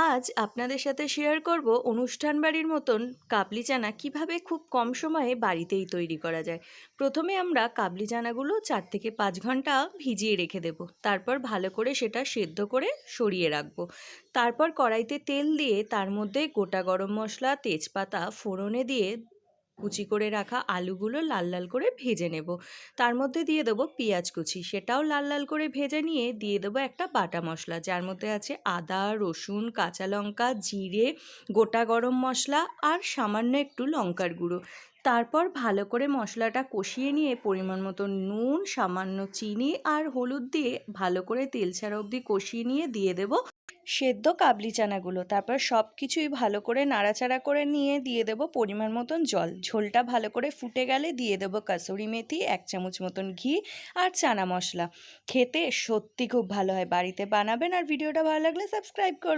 আজ আপনাদের সাথে শেয়ার করব অনুষ্ঠান বাড়ির মতন কাবলি চানা কিভাবে খুব কম সময়ে বাড়িতেই তৈরি করা যায়। প্রথমে আমরা কাবলি চানাগুলো 4 থেকে 5 ঘন্টা ভিজিয়ে রেখে দেব। তারপর ভালো করে সেটা সেদ্ধ করে সরিয়ে রাখবো। তারপর কড়াইতে তেল দিয়ে তার মধ্যে গোটা গরম মশলা, তেজপাতা ফোড়নে দিয়ে কুচি করে রাখা আলুগুলো লাল লাল করে ভেজে নেব। তার মধ্যে দিয়ে দেবো পেঁয়াজ কুচি, সেটাও লাল লাল করে ভেজে নিয়ে দিয়ে দেবো একটা বাটা মশলা, যার মধ্যে আছে আদা, রসুন, কাঁচা লঙ্কা, জিরে, গোটা গরম মশলা আর সামান্য একটু লঙ্কার গুঁড়ো। তারপর ভালো করে মশলাটা কষিয়ে নিয়ে পরিমাণ মতো নুন, সামান্য চিনি আর হলুদ দিয়ে ভালো করে তেল ছাড়া অবধি কষিয়ে নিয়ে দিয়ে দেবো সেদ্ধ কাবলি চানাগুলো। তারপর সব কিছুই ভালো করে নাড়াচাড়া করে নিয়ে দিয়ে দেবো পরিমাণ মতন জল। ঝোলটা ভালো করে ফুটে গেলে দিয়ে দেবো কাসুরি মেথি, 1 চামচ মতন ঘি আর চানা মশলা। খেতে সত্যি খুব ভালো হয়, বাড়িতে বানাবেন। আর ভিডিওটা ভালো লাগলে সাবস্ক্রাইব করবেন।